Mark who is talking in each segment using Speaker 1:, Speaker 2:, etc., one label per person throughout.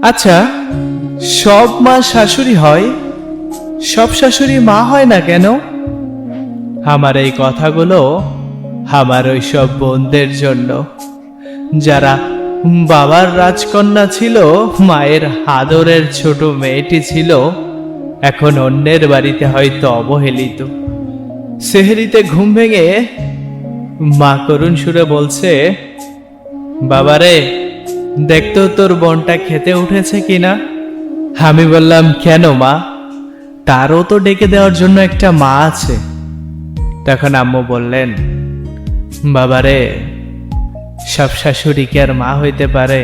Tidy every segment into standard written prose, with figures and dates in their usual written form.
Speaker 1: আচ্ছা, সব মা শাশুড়ি হয়, সব শাশুড়ি মা হয় না কেন? আমার এই কথাগুলো আমার ওই সব বোনদের জন্য, যারা বাবার রাজকন্যা ছিল, মায়ের আদরের ছোট মেয়েটি ছিল, এখন অন্যের বাড়িতে হয়তো অবহেলিত। সেহরিতে ঘুম ভেঙে মা করুণ সুরে বলছে, বাবারে, দেখতো তোর বোনটা খেতে উঠেছে কিনা। আমি বললাম, কেন মা? তারও তো ডেকে দেওয়ার জন্য একটা মা আছে। তখন আম্মু বললেন, বাবারে, সব শাশুড়ি কি আর মা হইতে পারে?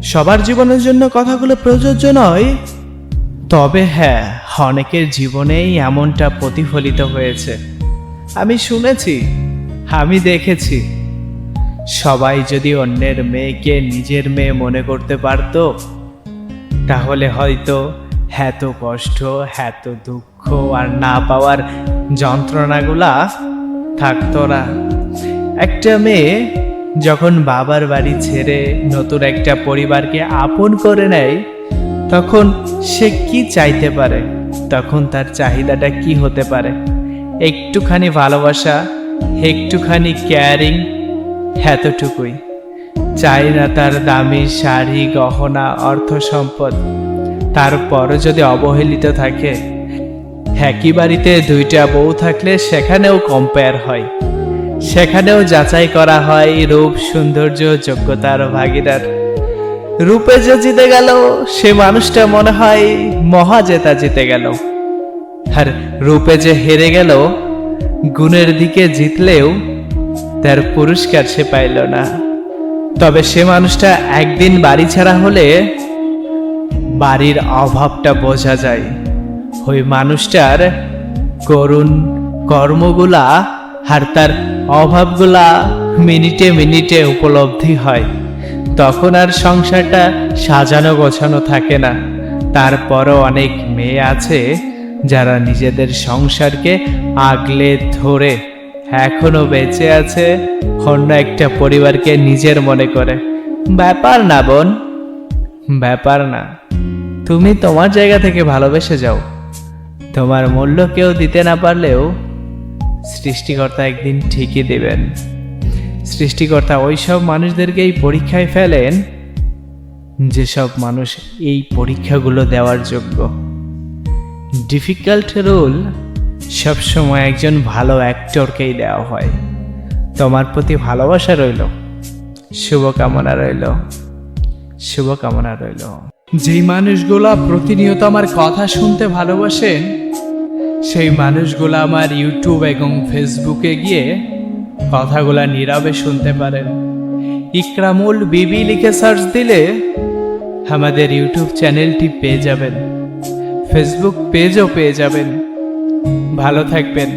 Speaker 1: সবার জীবনের জন্য কথাগুলো প্রযোজ্য নয়, তবে হ্যাঁ, অনেকের জীবনেই এমনটা প্রতিফলিত হয়েছে। আমি শুনেছি, আমি দেখেছি। সবাই যদি অন্যের মেয়েকে নিজের মেয়ে মনে করতে পারতো, তাহলে হয়তো এত কষ্ট, এত দুঃখ আর না পাওয়ার যন্ত্রণাগুলা থাকতো না। একটা মেয়ে যখন বাবার বাড়ি ছেড়ে নতুন একটা পরিবারকে আপন করে নেয়, তখন সে কি চাইতে পারে? তখন তার চাহিদাটা কি হতে পারে? একটুখানি ভালোবাসা, একটুখানি কেয়ারিং, এতটুকুই। চাই না তার দামি শাড়ি, গহনা, অর্থ সম্পদ। তারপরও যদি অবহেলিত থাকে, একই বাড়িতে দুইটা বউ থাকলে সেখানেও কম্পেয়ার হয়, সেখানেও যাচাই করা হয় রূপ, সৌন্দর্য, যোগ্যতার ভাগিদার। রূপে যে জিতে গেল, সে মানুষটা মনে হয় মহাজেতা জিতে গেল। আর রূপে যে হেরে গেল, গুণের দিকে জিতলেও তার পুরস্কার সে পাইল না। তবে সে মানুষটা একদিন বাড়ি ছাড়া হলে বাড়ির অভাবটা বোঝা যায়। ওই মানুষটার করুণ কর্মগুলা আর তার অভাবগুলা মিনিটে মিনিটে উপলব্ধি হয়। তখন আর সংসারটা সাজানো গোছানো থাকে না। তারপরও অনেক মেয়ে আছে যারা নিজেদের সংসারকে আগলে ধরে এখনো বেঁচে আছে, অন্য একটা পরিবারকে নিজের মনে করে। ব্যাপার না বোন, ব্যাপার না। তুমি তোমার জায়গা থেকে ভালোবেসে যাও। তোমার মূল্য কেউ দিতে না পারলেও সৃষ্টিকর্তা একদিন ঠিকই দেবেন। সৃষ্টিকর্তা ওই সব মানুষদেরকেই পরীক্ষায় ফেলেন যেসব মানুষ এই পরীক্ষাগুলো দেওয়ার যোগ্য। ডিফিকাল্ট রোল সবসময় একজন ভালো অ্যাক্টরকেই দেওয়া হয়। তোমার প্রতি ভালোবাসা রইল, শুভকামনা রইল, শুভকামনা রইল। যেই মানুষগুলা প্রতিনিয়ত আমার কথা শুনতে ভালোবাসেন, সেই মানুষগুলা আমার ইউটিউব এবং ফেসবুকে গিয়ে কথাগুলা নীরবে শুনতে পারেন। ইকরামুল বিবি লিখে সার্চ দিলে আমাদের ইউটিউব চ্যানেলটি পেয়ে যাবেন, ফেসবুক পেজও পেয়ে যাবেন। ভালো থাকবেন।